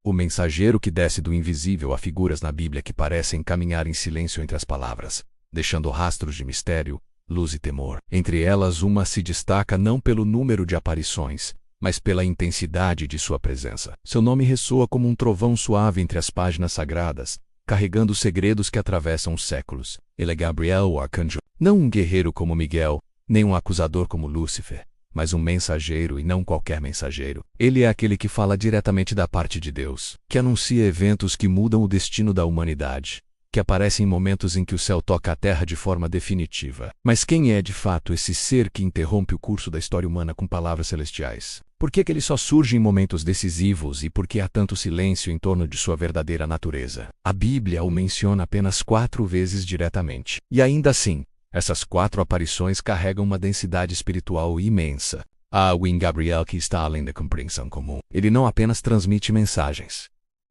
o mensageiro que desce do invisível. Há figuras na Bíblia que parecem caminhar em silêncio entre as palavras, deixando rastros de mistério, luz e temor. Entre elas, uma se destaca não pelo número de aparições, mas pela intensidade de sua presença. Seu nome ressoa como um trovão suave entre as páginas sagradas, carregando segredos que atravessam os séculos. Ele é Gabriel, o arcanjo, não um guerreiro como Miguel, nem um acusador como Lúcifer, mas um mensageiro e não qualquer mensageiro. Ele é aquele que fala diretamente da parte de Deus, que anuncia eventos que mudam o destino da humanidade, que aparece em momentos em que o céu toca a terra de forma definitiva. Mas quem é de fato esse ser que interrompe o curso da história humana com palavras celestiais? Por que ele só surge em momentos decisivos e por que há tanto silêncio em torno de sua verdadeira natureza? A Bíblia o menciona apenas 4 vezes diretamente. E ainda assim, essas 4 aparições carregam uma densidade espiritual imensa. Há algo em Gabriel que está além da compreensão comum. Ele não apenas transmite mensagens.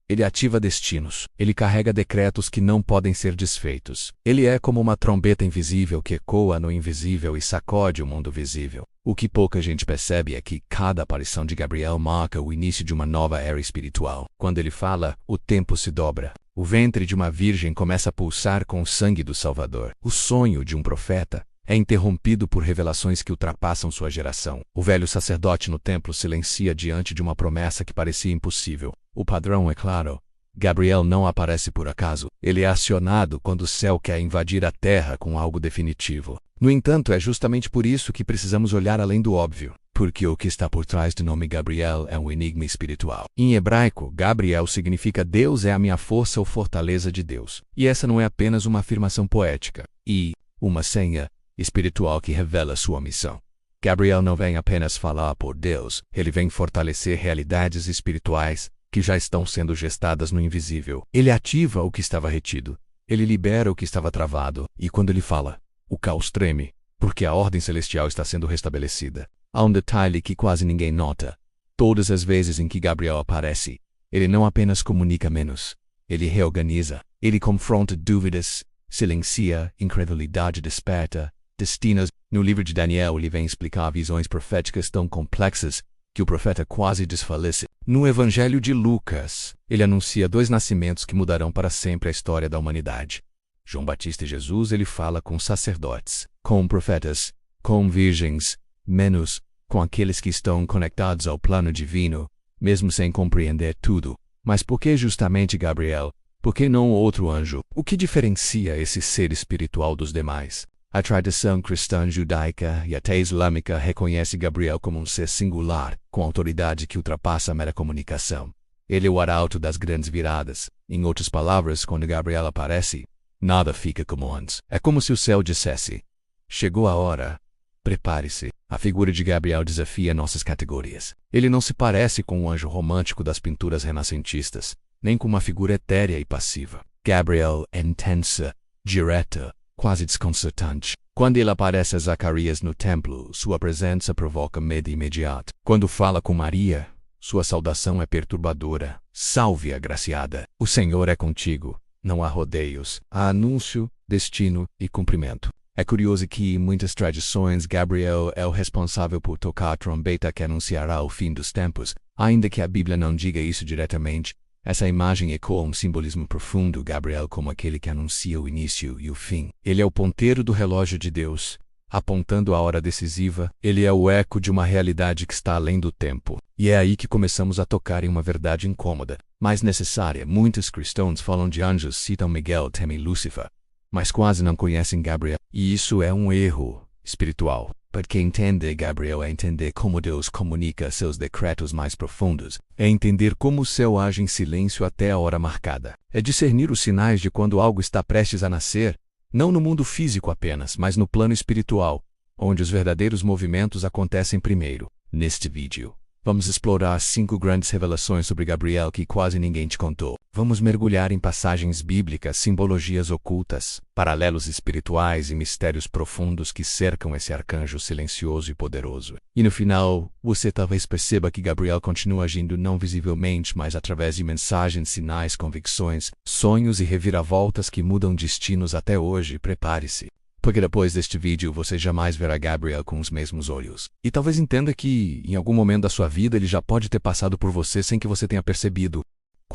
Ele ativa destinos. Ele carrega decretos que não podem ser desfeitos. Ele é como uma trombeta invisível que ecoa no invisível e sacode o mundo visível. O que pouca gente percebe é que cada aparição de Gabriel marca o início de uma nova era espiritual. Quando ele fala, o tempo se dobra. O ventre de uma virgem começa a pulsar com o sangue do Salvador. O sonho de um profeta é interrompido por revelações que ultrapassam sua geração. O velho sacerdote no templo silencia diante de uma promessa que parecia impossível. O padrão é claro. Gabriel não aparece por acaso. Ele é acionado quando o céu quer invadir a terra com algo definitivo. No entanto, é justamente por isso que precisamos olhar além do óbvio. Porque o que está por trás do nome Gabriel é um enigma espiritual. Em hebraico, Gabriel significa Deus é a minha força ou fortaleza de Deus. E essa não é apenas uma afirmação poética, e uma senha espiritual que revela sua missão. Gabriel não vem apenas falar por Deus, ele vem fortalecer realidades espirituais que já estão sendo gestadas no invisível. Ele ativa o que estava retido, ele libera o que estava travado, e quando ele fala, o caos treme, porque a ordem celestial está sendo restabelecida. Há um detalhe que quase ninguém nota. Todas as vezes em que Gabriel aparece, ele não apenas comunica menos, ele reorganiza, ele confronta dúvidas, silencia, incredulidade desperta, destinos. No livro de Daniel, ele vem explicar visões proféticas tão complexas que o profeta quase desfalece. No Evangelho de Lucas, ele anuncia 2 nascimentos que mudarão para sempre a história da humanidade. João Batista e Jesus, ele fala com sacerdotes, com profetas, com virgens, menos com aqueles que estão conectados ao plano divino, mesmo sem compreender tudo. Mas por que justamente Gabriel? Por que não outro anjo? O que diferencia esse ser espiritual dos demais? A tradição cristã judaica e até islâmica reconhece Gabriel como um ser singular, com autoridade que ultrapassa a mera comunicação. Ele é o arauto das grandes viradas. Em outras palavras, quando Gabriel aparece, nada fica como antes. É como se o céu dissesse: chegou a hora, prepare-se. A figura de Gabriel desafia nossas categorias. Ele não se parece com o anjo romântico das pinturas renascentistas, nem com uma figura etérea e passiva. Gabriel é intensa, direta, quase desconcertante. Quando ele aparece a Zacarias no templo, sua presença provoca medo imediato. Quando fala com Maria, sua saudação é perturbadora. Salve, agraciada. O Senhor é contigo. Não há rodeios. Há anúncio, destino e cumprimento. É curioso que, em muitas tradições, Gabriel é o responsável por tocar a trombeta que anunciará o fim dos tempos. Ainda que a Bíblia não diga isso diretamente, essa imagem ecoa um simbolismo profundo. Gabriel como aquele que anuncia o início e o fim. Ele é o ponteiro do relógio de Deus, apontando a hora decisiva. Ele é o eco de uma realidade que está além do tempo. E é aí que começamos a tocar em uma verdade incômoda, mas necessária. Muitos cristãos falam de anjos, citam Miguel, temem Lúcifer, mas quase não conhecem Gabriel. E isso é um erro espiritual. Porque entender Gabriel é entender como Deus comunica seus decretos mais profundos. É entender como o céu age em silêncio até a hora marcada. É discernir os sinais de quando algo está prestes a nascer, não no mundo físico apenas, mas no plano espiritual, onde os verdadeiros movimentos acontecem primeiro. Neste vídeo, vamos explorar 5 grandes revelações sobre Gabriel que quase ninguém te contou. Vamos mergulhar em passagens bíblicas, simbologias ocultas, paralelos espirituais e mistérios profundos que cercam esse arcanjo silencioso e poderoso. E no final, você talvez perceba que Gabriel continua agindo não visivelmente, mas através de mensagens, sinais, convicções, sonhos e reviravoltas que mudam destinos até hoje. Prepare-se, porque depois deste vídeo você jamais verá Gabriel com os mesmos olhos. E talvez entenda que, em algum momento da sua vida, ele já pode ter passado por você sem que você tenha percebido.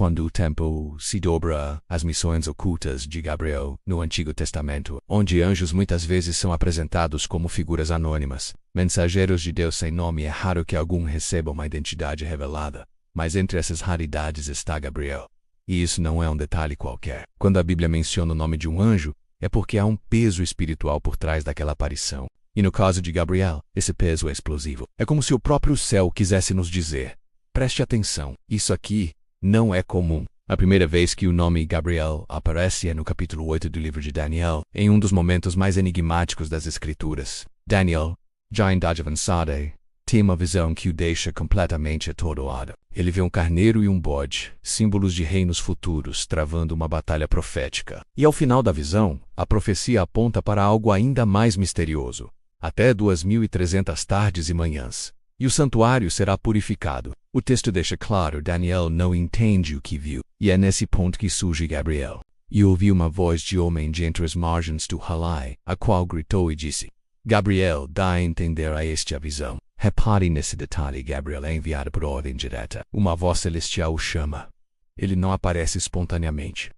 quando o tempo se dobra, as missões ocultas de Gabriel no Antigo Testamento, onde anjos muitas vezes são apresentados como figuras anônimas, mensageiros de Deus sem nome. É raro que algum receba uma identidade revelada, mas entre essas raridades está Gabriel. E isso não é um detalhe qualquer. Quando a Bíblia menciona o nome de um anjo, é porque há um peso espiritual por trás daquela aparição. E no caso de Gabriel, esse peso é explosivo. É como se o próprio céu quisesse nos dizer: preste atenção, isso aqui não é comum. A primeira vez que o nome Gabriel aparece é no capítulo 8 do livro de Daniel, em um dos momentos mais enigmáticos das Escrituras. Daniel, já em idade avançada, tem uma visão que o deixa completamente atordoado. Ele vê um carneiro e um bode, símbolos de reinos futuros, travando uma batalha profética. E ao final da visão, a profecia aponta para algo ainda mais misterioso. Até 2.300 tardes e manhãs, e o santuário será purificado. O texto deixa claro: Daniel não entende o que viu, e é nesse ponto que surge Gabriel. E ouvi uma voz de homem de entre as margens do Halai, a qual gritou e disse: Gabriel, dá a entender a este a visão. Repare nesse detalhe: Gabriel é enviado por ordem direta. Uma voz celestial o chama. Ele não aparece espontaneamente.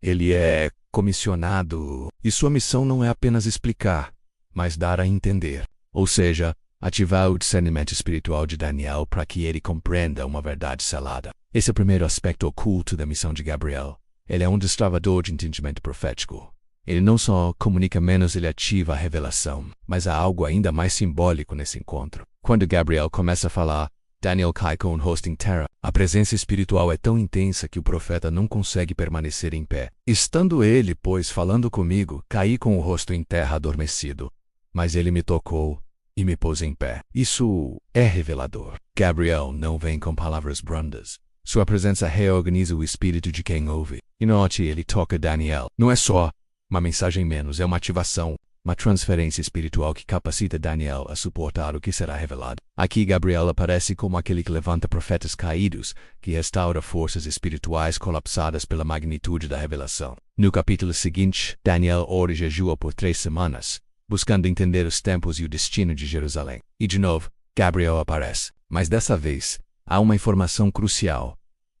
Ele é comissionado, e sua missão não é apenas explicar, mas dar a entender. Ou seja, ativar o discernimento espiritual de Daniel para que ele compreenda uma verdade selada. Esse é o primeiro aspecto oculto da missão de Gabriel. Ele é um destravador de entendimento profético. Ele não só comunica menos, ele ativa a revelação. Mas há algo ainda mais simbólico nesse encontro. Quando Gabriel começa a falar, Daniel cai com o rosto em terra. A presença espiritual é tão intensa que o profeta não consegue permanecer em pé. Estando ele, pois, falando comigo, caí com o rosto em terra adormecido. Mas ele me tocou e me pôs em pé. Isso é revelador. Gabriel não vem com palavras brandas. Sua presença reorganiza o espírito de quem ouve. E note, ele toca Daniel. Não é só uma mensagem menos, é uma ativação, uma transferência espiritual que capacita Daniel a suportar o que será revelado. Aqui Gabriel aparece como aquele que levanta profetas caídos, que restaura forças espirituais colapsadas pela magnitude da revelação. No capítulo seguinte, Daniel ora e jejua por 3 semanas, buscando entender os tempos e o destino de Jerusalém. E de novo, Gabriel aparece. Mas dessa vez, há uma informação crucial.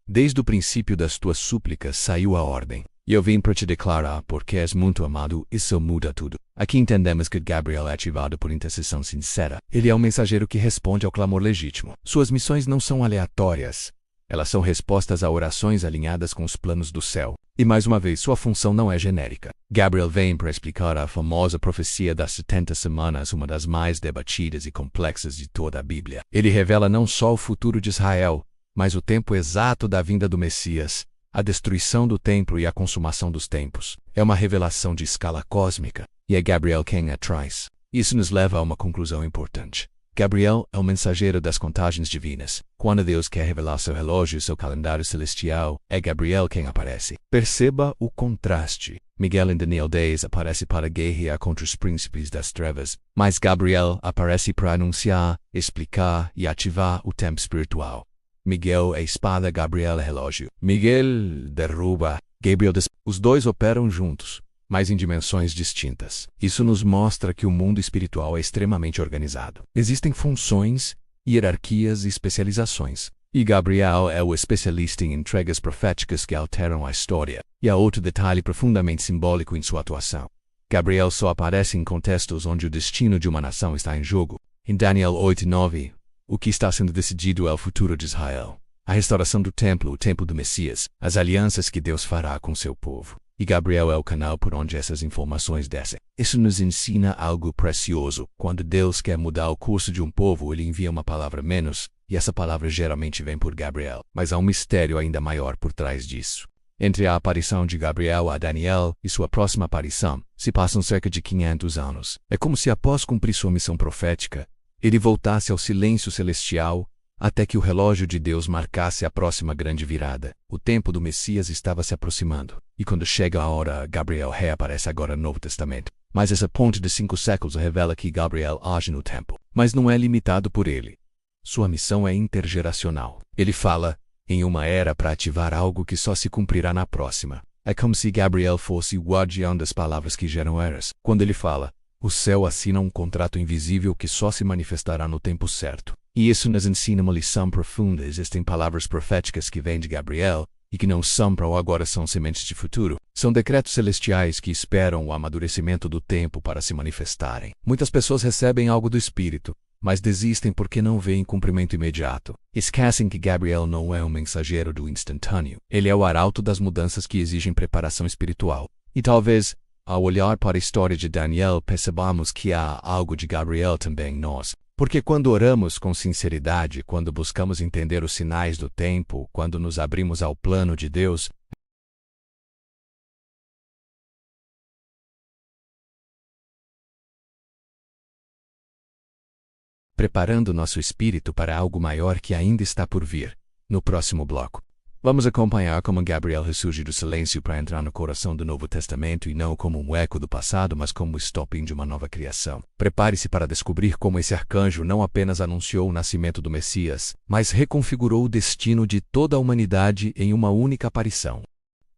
Desde o princípio das tuas súplicas saiu a ordem. E eu vim para te declarar, porque és muito amado, isso muda tudo. Aqui entendemos que Gabriel é ativado por intercessão sincera. Ele é um mensageiro que responde ao clamor legítimo. Suas missões não são aleatórias. Elas são respostas a orações alinhadas com os planos do céu. E mais uma vez, sua função não é genérica. Gabriel vem para explicar a famosa profecia das 70 semanas, uma das mais debatidas e complexas de toda a Bíblia. Ele revela não só o futuro de Israel, mas o tempo exato da vinda do Messias, a destruição do templo e a consumação dos tempos. É uma revelação de escala cósmica, e é Gabriel quem a traz. Isso nos leva a uma conclusão importante. Gabriel é o mensageiro das contagens divinas. Quando Deus quer revelar seu relógio e seu calendário celestial, é Gabriel quem aparece. Perceba o contraste. Miguel em Daniel 10 aparece para guerrear contra os príncipes das trevas, mas Gabriel aparece para anunciar, explicar e ativar o tempo espiritual. Miguel é espada, Gabriel é relógio. Miguel derruba, Gabriel Os dois operam juntos, mas em dimensões distintas. Isso nos mostra que o mundo espiritual é extremamente organizado. Existem funções, hierarquias e especializações. E Gabriel é o especialista em entregas proféticas que alteram a história. E há outro detalhe profundamente simbólico em sua atuação. Gabriel só aparece em contextos onde o destino de uma nação está em jogo. Em Daniel 8:9, o que está sendo decidido é o futuro de Israel. A restauração do templo, o tempo do Messias, as alianças que Deus fará com seu povo. E Gabriel é o canal por onde essas informações descem. Isso nos ensina algo precioso. Quando Deus quer mudar o curso de um povo, ele envia uma palavra menos, e essa palavra geralmente vem por Gabriel. Mas há um mistério ainda maior por trás disso. Entre a aparição de Gabriel a Daniel e sua próxima aparição, se passam cerca de 500 anos. É como se após cumprir sua missão profética, ele voltasse ao silêncio celestial, até que o relógio de Deus marcasse a próxima grande virada. O tempo do Messias estava se aproximando. E quando chega a hora, Gabriel reaparece agora no Novo Testamento. Mas essa ponte de 5 séculos revela que Gabriel age no tempo. Mas não é limitado por ele. Sua missão é intergeracional. Ele fala em uma era para ativar algo que só se cumprirá na próxima. É como se Gabriel fosse o guardião das palavras que geram eras. Quando ele fala, o céu assina um contrato invisível que só se manifestará no tempo certo. E isso nos ensina uma lição profunda. Existem palavras proféticas que vêm de Gabriel e que não são para o agora, são sementes de futuro. São decretos celestiais que esperam o amadurecimento do tempo para se manifestarem. Muitas pessoas recebem algo do Espírito, mas desistem porque não veem cumprimento imediato. Esquecem que Gabriel não é um mensageiro do instantâneo. Ele é o arauto das mudanças que exigem preparação espiritual. E talvez, ao olhar para a história de Daniel, percebamos que há algo de Gabriel também em nós. Porque quando oramos com sinceridade, quando buscamos entender os sinais do tempo, quando nos abrimos ao plano de Deus, preparando nosso espírito para algo maior que ainda está por vir. No próximo bloco, vamos acompanhar como Gabriel ressurge do silêncio para entrar no coração do Novo Testamento e não como um eco do passado, mas como o estopim de uma nova criação. Prepare-se para descobrir como esse arcanjo não apenas anunciou o nascimento do Messias, mas reconfigurou o destino de toda a humanidade em uma única aparição.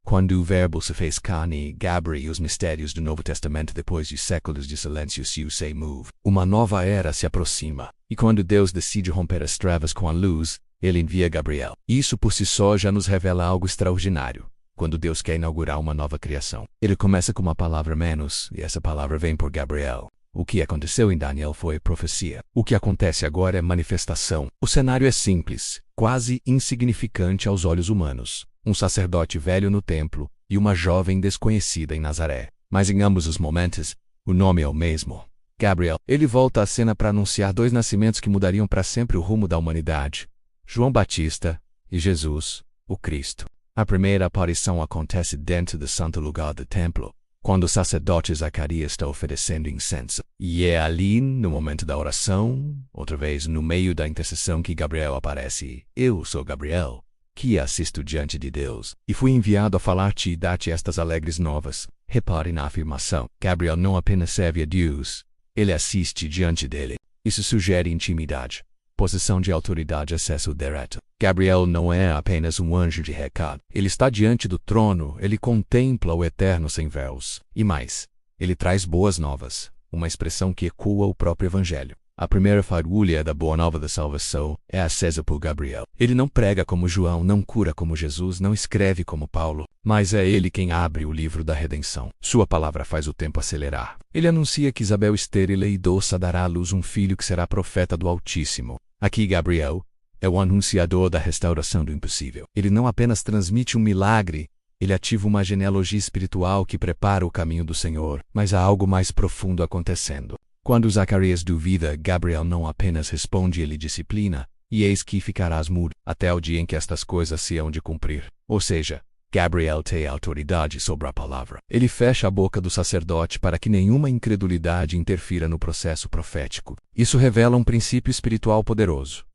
Quando o Verbo se fez carne, Gabriel e os mistérios do Novo Testamento depois de séculos de silêncio se move. Uma nova era se aproxima. E quando Deus decide romper as trevas com a luz, Ele envia Gabriel. Isso por si só já nos revela algo extraordinário. Quando Deus quer inaugurar uma nova criação, Ele começa com uma palavra menos, e essa palavra vem por Gabriel. O que aconteceu em Daniel foi profecia. O que acontece agora é manifestação. O cenário é simples, quase insignificante aos olhos humanos. Um sacerdote velho no templo e uma jovem desconhecida em Nazaré. Mas em ambos os momentos, o nome é o mesmo. Gabriel. Ele volta à cena para anunciar dois nascimentos que mudariam para sempre o rumo da humanidade. João Batista e Jesus, o Cristo. A primeira aparição acontece dentro do santo lugar do templo, quando o sacerdote Zacarias está oferecendo incenso. E é ali, no momento da oração, outra vez no meio da intercessão, que Gabriel aparece. Eu sou Gabriel, que assisto diante de Deus, e fui enviado a falar-te e dar-te estas alegres novas. Repare na afirmação. Gabriel não apenas serve a Deus, ele assiste diante dele. Isso sugere intimidade, posição de autoridade, acesso direto. Gabriel não é apenas um anjo de recado. Ele está diante do trono, ele contempla o eterno sem véus. E mais, ele traz boas novas, uma expressão que ecoa o próprio Evangelho. A primeira fagulha da boa nova da salvação é acesa por Gabriel. Ele não prega como João, não cura como Jesus, não escreve como Paulo, mas é ele quem abre o livro da redenção. Sua palavra faz o tempo acelerar. Ele anuncia que Isabel estéril e idosa dará à luz um filho que será profeta do Altíssimo. Aqui Gabriel é o anunciador da restauração do impossível. Ele não apenas transmite um milagre, ele ativa uma genealogia espiritual que prepara o caminho do Senhor, mas há algo mais profundo acontecendo. Quando Zacarias duvida, Gabriel não apenas responde, ele disciplina, e eis que ficarás mudo, até o dia em que estas coisas se hão de cumprir. Ou seja, Gabriel tem autoridade sobre a palavra. Ele fecha a boca do sacerdote para que nenhuma incredulidade interfira no processo profético. Isso revela um princípio espiritual poderoso.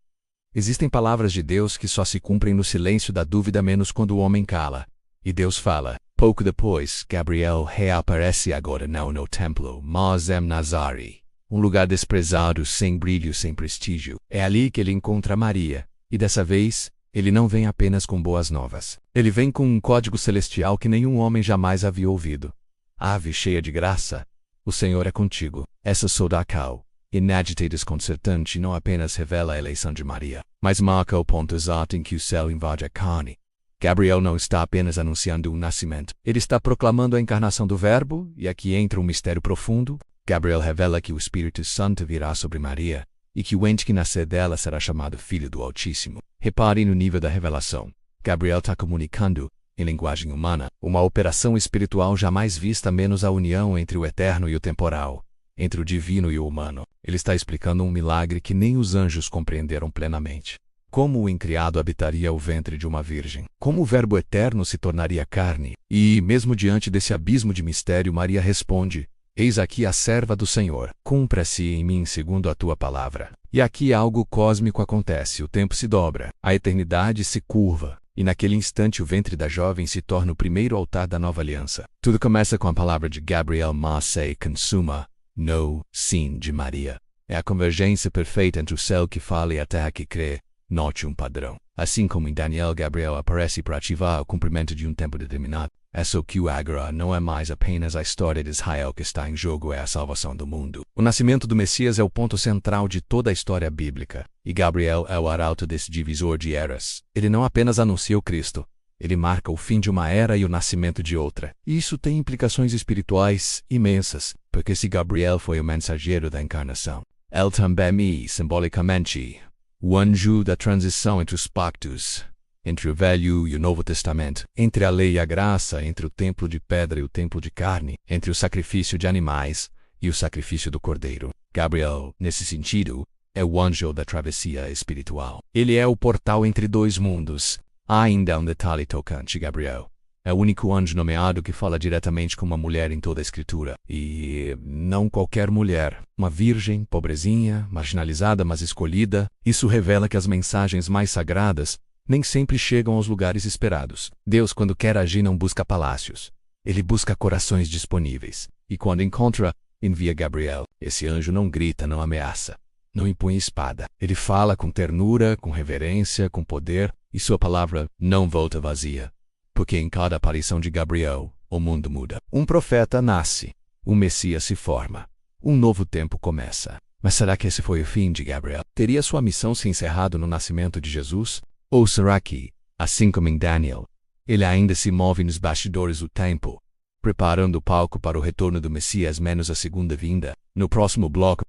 Existem palavras de Deus que só se cumprem no silêncio da dúvida, menos quando o homem cala. E Deus fala. Pouco depois, Gabriel reaparece agora não no templo, mas em Nazaré, um lugar desprezado, sem brilho, sem prestígio. É ali que ele encontra Maria, e dessa vez, ele não vem apenas com boas novas. Ele vem com um código celestial que nenhum homem jamais havia ouvido. Ave cheia de graça, o Senhor é contigo. Essa Sodacal, inédita e desconcertante, não apenas revela a eleição de Maria, mas marca o ponto exato em que o céu invade a carne. Gabriel não está apenas anunciando um nascimento. Ele está proclamando a encarnação do Verbo, e aqui entra um mistério profundo. Gabriel revela que o Espírito Santo virá sobre Maria, e que o ente que nascer dela será chamado Filho do Altíssimo. Repare no nível da revelação. Gabriel está comunicando, em linguagem humana, uma operação espiritual jamais vista, menos a união entre o eterno e o temporal, entre o divino e o humano. Ele está explicando um milagre que nem os anjos compreenderam plenamente. Como o incriado habitaria o ventre de uma virgem? Como o Verbo eterno se tornaria carne? E, mesmo diante desse abismo de mistério, Maria responde: Eis aqui a serva do Senhor. Cumpra-se em mim segundo a tua palavra. E aqui algo cósmico acontece. O tempo se dobra, a eternidade se curva, e naquele instante o ventre da jovem se torna o primeiro altar da nova aliança. Tudo começa com a palavra de Gabriel, mas se consuma no sim de Maria. É a convergência perfeita entre o céu que fala e a terra que crê. Note um padrão. Assim como em Daniel, Gabriel aparece para ativar o cumprimento de um tempo determinado. Essa que o agora não é mais apenas a história de Israel que está em jogo, é a salvação do mundo. O nascimento do Messias é o ponto central de toda a história bíblica, e Gabriel é o arauto desse divisor de eras. Ele não apenas anuncia o Cristo, ele marca o fim de uma era e o nascimento de outra. E isso tem implicações espirituais imensas, porque se Gabriel foi o mensageiro da encarnação, ele também é, simbolicamente, o anjo da transição entre os pactos, entre o Velho e o Novo Testamento, entre a lei e a graça, entre o templo de pedra e o templo de carne, entre o sacrifício de animais e o sacrifício do cordeiro. Gabriel, nesse sentido, é o anjo da travessia espiritual. Ele é o portal entre dois mundos. Há ainda um detalhe tocante, Gabriel. É o único anjo nomeado que fala diretamente com uma mulher em toda a Escritura. E não qualquer mulher. Uma virgem, pobrezinha, marginalizada, mas escolhida. Isso revela que as mensagens mais sagradas nem sempre chegam aos lugares esperados. Deus, quando quer agir, não busca palácios. Ele busca corações disponíveis. E quando encontra, envia Gabriel. Esse anjo não grita, não ameaça, não impõe espada. Ele fala com ternura, com reverência, com poder, e sua palavra não volta vazia. Porque em cada aparição de Gabriel, o mundo muda. Um profeta nasce, um Messias se forma, um novo tempo começa. Mas será que esse foi o fim de Gabriel? Teria sua missão se encerrado no nascimento de Jesus? Ou será que, assim como em Daniel, ele ainda se move nos bastidores do tempo, preparando o palco para o retorno do Messias menos a segunda vinda? No próximo bloco,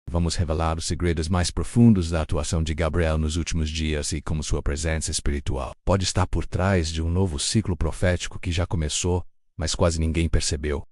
vamos revelar os segredos mais profundos da atuação de Gabriel nos últimos dias e como sua presença espiritual pode estar por trás de um novo ciclo profético que já começou, mas quase ninguém percebeu.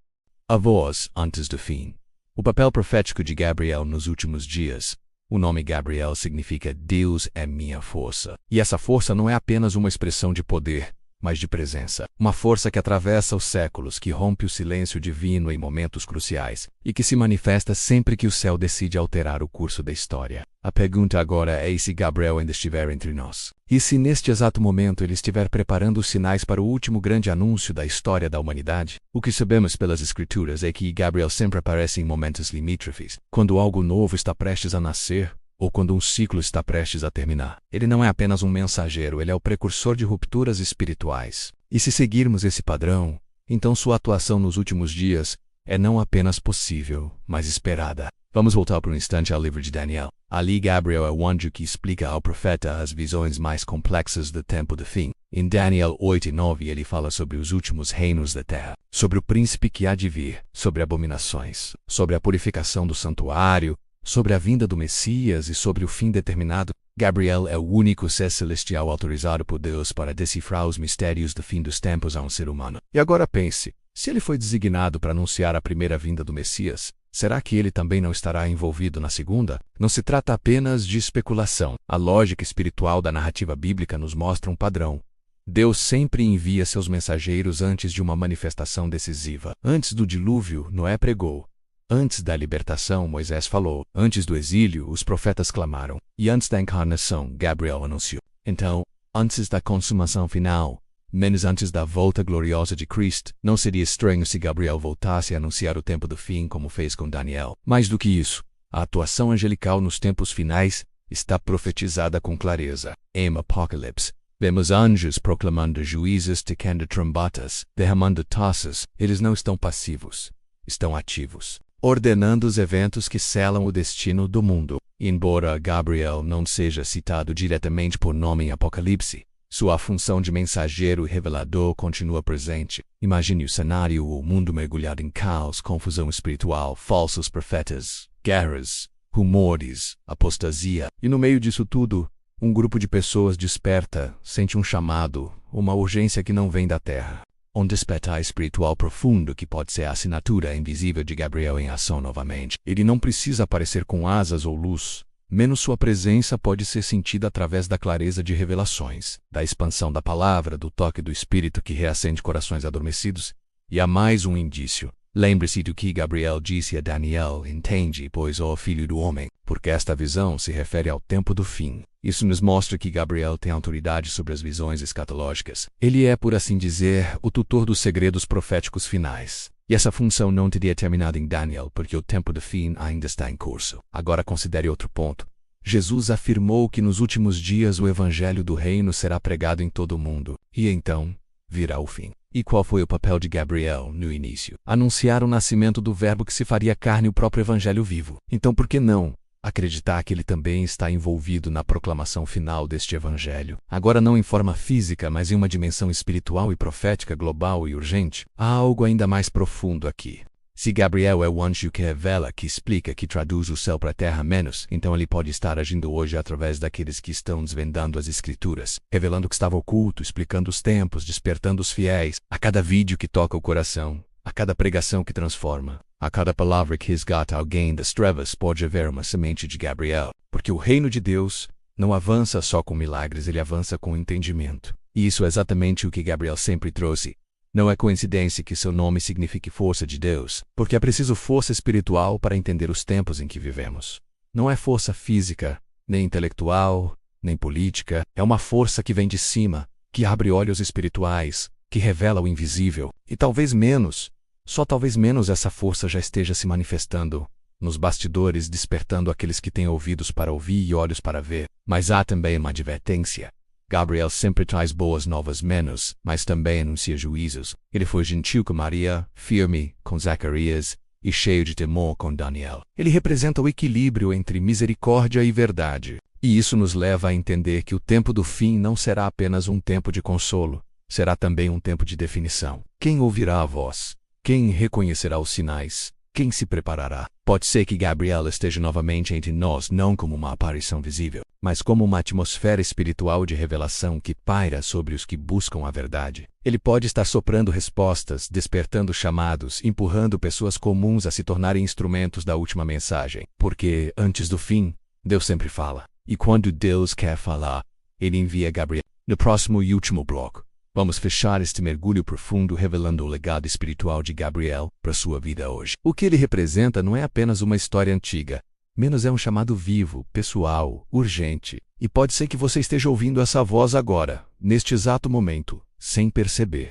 A voz antes do fim. O papel profético de Gabriel nos últimos dias. O nome Gabriel significa Deus é minha força. E essa força não é apenas uma expressão de poder, mas de presença. Uma força que atravessa os séculos, que rompe o silêncio divino em momentos cruciais, e que se manifesta sempre que o céu decide alterar o curso da história. A pergunta agora é se Gabriel ainda estiver entre nós. E se neste exato momento ele estiver preparando os sinais para o último grande anúncio da história da humanidade? O que sabemos pelas Escrituras é que Gabriel sempre aparece em momentos limítrofes, quando algo novo está prestes a nascer, ou quando um ciclo está prestes a terminar. Ele não é apenas um mensageiro, ele é o precursor de rupturas espirituais. E se seguirmos esse padrão, então sua atuação nos últimos dias é não apenas possível, mas esperada. Vamos voltar por um instante ao livro de Daniel. Ali Gabriel é o anjo que explica ao profeta as visões mais complexas do tempo do fim. Em Daniel 8 e 9 ele fala sobre os últimos reinos da terra, sobre o príncipe que há de vir, sobre abominações, sobre a purificação do santuário, sobre a vinda do Messias e sobre o fim determinado. Gabriel é o único ser celestial autorizado por Deus para decifrar os mistérios do fim dos tempos a um ser humano. E agora pense, se ele foi designado para anunciar a primeira vinda do Messias, será que ele também não estará envolvido na segunda? Não se trata apenas de especulação. A lógica espiritual da narrativa bíblica nos mostra um padrão. Deus sempre envia seus mensageiros antes de uma manifestação decisiva. Antes do dilúvio, Noé pregou. Antes da libertação, Moisés falou. Antes do exílio, os profetas clamaram. E antes da encarnação, Gabriel anunciou. Então, antes da consumação final, menos antes da volta gloriosa de Cristo, não seria estranho se Gabriel voltasse a anunciar o tempo do fim como fez com Daniel. Mais do que isso, a atuação angelical nos tempos finais está profetizada com clareza. Em Apocalipse, vemos anjos proclamando juízes, tocando trombetas, derramando taças. Eles não estão passivos, estão ativos, ordenando os eventos que selam o destino do mundo. Embora Gabriel não seja citado diretamente por nome em Apocalipse, sua função de mensageiro e revelador continua presente. Imagine o cenário: o mundo mergulhado em caos, confusão espiritual, falsos profetas, guerras, rumores, apostasia. E no meio disso tudo, um grupo de pessoas desperta, sente um chamado, uma urgência que não vem da terra. Um despertar espiritual profundo que pode ser a assinatura invisível de Gabriel em ação novamente. Ele não precisa aparecer com asas ou luz, menos sua presença pode ser sentida através da clareza de revelações, da expansão da palavra, do toque do Espírito que reacende corações adormecidos. E há mais um indício. Lembre-se do que Gabriel disse a Daniel: entende, pois, ó filho do homem, porque esta visão se refere ao tempo do fim. Isso nos mostra que Gabriel tem autoridade sobre as visões escatológicas. Ele é, por assim dizer, o tutor dos segredos proféticos finais. E essa função não teria terminado em Daniel, porque o tempo do fim ainda está em curso. Agora considere outro ponto. Jesus afirmou que nos últimos dias o evangelho do reino será pregado em todo o mundo. E então, virá o fim. E qual foi o papel de Gabriel no início? Anunciar o nascimento do Verbo que se faria carne, o próprio Evangelho vivo. Então por que não acreditar que ele também está envolvido na proclamação final deste Evangelho? Agora não em forma física, mas em uma dimensão espiritual e profética global e urgente. Há algo ainda mais profundo aqui. Se Gabriel é o anjo que revela, que explica, que traduz o céu para a terra menos, então ele pode estar agindo hoje através daqueles que estão desvendando as Escrituras, revelando o que estava oculto, explicando os tempos, despertando os fiéis, a cada vídeo que toca o coração, a cada pregação que transforma, a cada palavra que resgata alguém das trevas, pode haver uma semente de Gabriel, porque o reino de Deus não avança só com milagres, ele avança com entendimento. E isso é exatamente o que Gabriel sempre trouxe. Não é coincidência que seu nome signifique força de Deus, porque é preciso força espiritual para entender os tempos em que vivemos. Não é força física, nem intelectual, nem política, é uma força que vem de cima, que abre olhos espirituais, que revela o invisível, e talvez menos, só talvez menos essa força já esteja se manifestando nos bastidores, despertando aqueles que têm ouvidos para ouvir e olhos para ver. Mas há também uma advertência. Gabriel sempre traz boas novas menos, mas também anuncia juízos. Ele foi gentil com Maria, firme com Zacarias e cheio de temor com Daniel. Ele representa o equilíbrio entre misericórdia e verdade. E isso nos leva a entender que o tempo do fim não será apenas um tempo de consolo, será também um tempo de definição. Quem ouvirá a voz? Quem reconhecerá os sinais? Quem se preparará? Pode ser que Gabriel esteja novamente entre nós, não como uma aparição visível, mas como uma atmosfera espiritual de revelação que paira sobre os que buscam a verdade. Ele pode estar soprando respostas, despertando chamados, empurrando pessoas comuns a se tornarem instrumentos da última mensagem. Porque, antes do fim, Deus sempre fala. E quando Deus quer falar, ele envia Gabriel. No próximo e último bloco, vamos fechar este mergulho profundo revelando o legado espiritual de Gabriel para sua vida hoje. O que ele representa não é apenas uma história antiga, menos é um chamado vivo, pessoal, urgente. E pode ser que você esteja ouvindo essa voz agora, neste exato momento, sem perceber.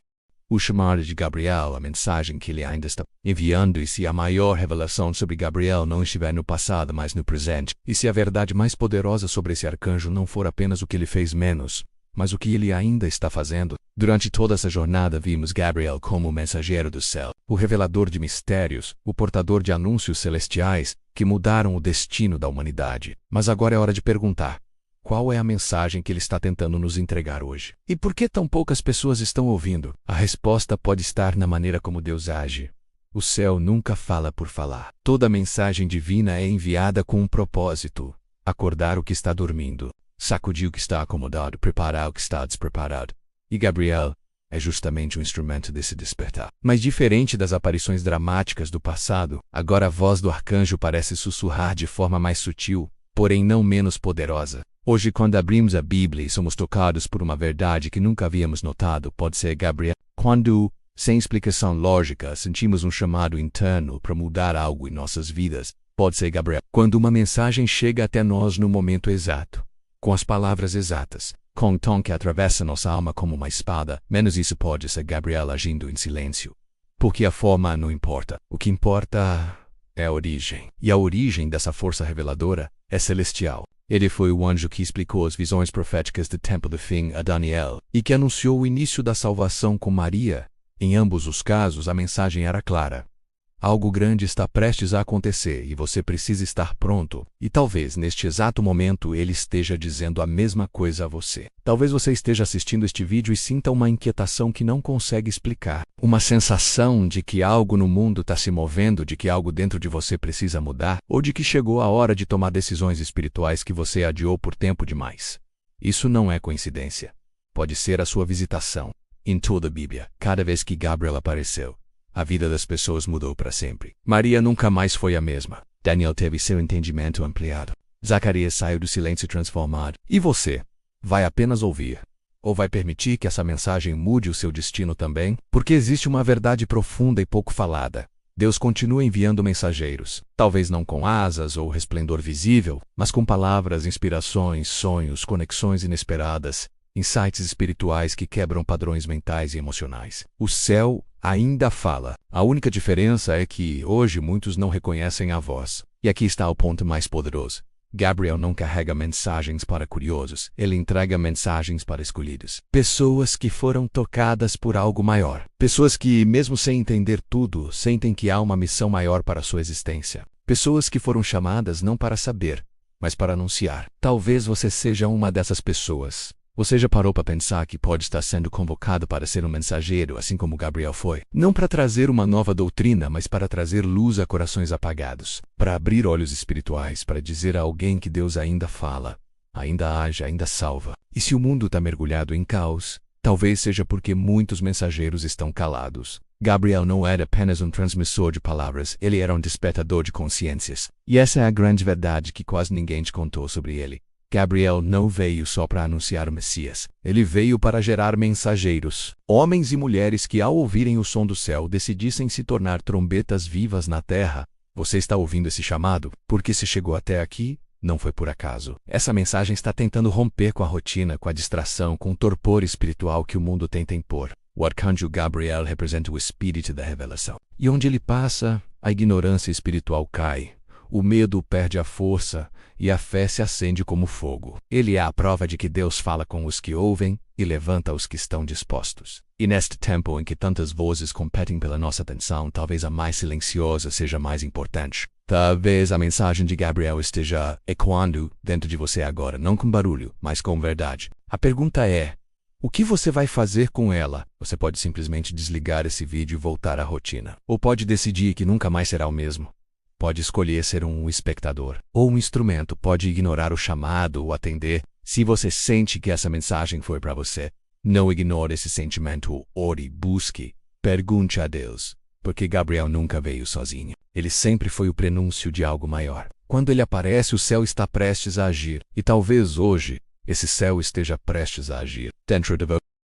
O chamado de Gabriel, a mensagem que ele ainda está enviando, e se a maior revelação sobre Gabriel não estiver no passado, mas no presente, e se a verdade mais poderosa sobre esse arcanjo não for apenas o que ele fez menos, mas o que ele ainda está fazendo. Durante toda essa jornada vimos Gabriel como o mensageiro do céu, o revelador de mistérios, o portador de anúncios celestiais que mudaram o destino da humanidade. Mas agora é hora de perguntar, qual é a mensagem que ele está tentando nos entregar hoje? E por que tão poucas pessoas estão ouvindo? A resposta pode estar na maneira como Deus age. O céu nunca fala por falar. Toda mensagem divina é enviada com um propósito: acordar o que está dormindo, sacudir o que está acomodado, preparar o que está despreparado. E Gabriel é justamente um instrumento desse despertar. Mas diferente das aparições dramáticas do passado, agora a voz do arcanjo parece sussurrar de forma mais sutil, porém não menos poderosa. Hoje, quando abrimos a Bíblia e somos tocados por uma verdade que nunca havíamos notado, pode ser Gabriel. Quando, sem explicação lógica, sentimos um chamado interno para mudar algo em nossas vidas, pode ser Gabriel. Quando uma mensagem chega até nós no momento exato, com as palavras exatas, com um tom que atravessa nossa alma como uma espada, menos isso pode ser Gabriel agindo em silêncio. Porque a forma não importa. O que importa é a origem. E a origem dessa força reveladora é celestial. Ele foi o anjo que explicou as visões proféticas do tempo do fim a Daniel e que anunciou o início da salvação com Maria. Em ambos os casos, a mensagem era clara. Algo grande está prestes a acontecer e você precisa estar pronto. E talvez neste exato momento ele esteja dizendo a mesma coisa a você. Talvez você esteja assistindo este vídeo e sinta uma inquietação que não consegue explicar. Uma sensação de que algo no mundo está se movendo, de que algo dentro de você precisa mudar, ou de que chegou a hora de tomar decisões espirituais que você adiou por tempo demais. Isso não é coincidência. Pode ser a sua visitação. Em toda a Bíblia, cada vez que Gabriel apareceu, a vida das pessoas mudou para sempre. Maria nunca mais foi a mesma. Daniel teve seu entendimento ampliado. Zacarias saiu do silêncio transformado. E você? Vai apenas ouvir? Ou vai permitir que essa mensagem mude o seu destino também? Porque existe uma verdade profunda e pouco falada. Deus continua enviando mensageiros, talvez não com asas ou resplendor visível, mas com palavras, inspirações, sonhos, conexões inesperadas, insights espirituais que quebram padrões mentais e emocionais. O céu ainda fala. A única diferença é que, hoje, muitos não reconhecem a voz. E aqui está o ponto mais poderoso. Gabriel não carrega mensagens para curiosos, ele entrega mensagens para escolhidos. Pessoas que foram tocadas por algo maior. Pessoas que, mesmo sem entender tudo, sentem que há uma missão maior para sua existência. Pessoas que foram chamadas não para saber, mas para anunciar. Talvez você seja uma dessas pessoas. Você já parou para pensar que pode estar sendo convocado para ser um mensageiro, assim como Gabriel foi? Não para trazer uma nova doutrina, mas para trazer luz a corações apagados, para abrir olhos espirituais, para dizer a alguém que Deus ainda fala, ainda age, ainda salva. E se o mundo está mergulhado em caos, talvez seja porque muitos mensageiros estão calados. Gabriel não era apenas um transmissor de palavras, ele era um despertador de consciências. E essa é a grande verdade que quase ninguém te contou sobre ele. Gabriel não veio só para anunciar o Messias. Ele veio para gerar mensageiros. Homens e mulheres que, ao ouvirem o som do céu, decidissem se tornar trombetas vivas na terra. Você está ouvindo esse chamado? Porque se chegou até aqui, não foi por acaso. Essa mensagem está tentando romper com a rotina, com a distração, com o torpor espiritual que o mundo tenta impor. O arcanjo Gabriel representa o espírito da revelação. E onde ele passa, a ignorância espiritual cai. O medo perde a força e a fé se acende como fogo. Ele é a prova de que Deus fala com os que ouvem e levanta os que estão dispostos. E neste tempo em que tantas vozes competem pela nossa atenção, talvez a mais silenciosa seja mais importante. Talvez a mensagem de Gabriel esteja ecoando dentro de você agora, não com barulho, mas com verdade. A pergunta é: o que você vai fazer com ela? Você pode simplesmente desligar esse vídeo e voltar à rotina. Ou pode decidir que nunca mais será o mesmo. Pode escolher ser um espectador ou um instrumento, pode ignorar o chamado ou atender. Se você sente que essa mensagem foi para você, não ignore esse sentimento, ore, busque, pergunte a Deus, porque Gabriel nunca veio sozinho. Ele sempre foi o prenúncio de algo maior. Quando ele aparece, o céu está prestes a agir, e talvez hoje esse céu esteja prestes a agir dentro de você.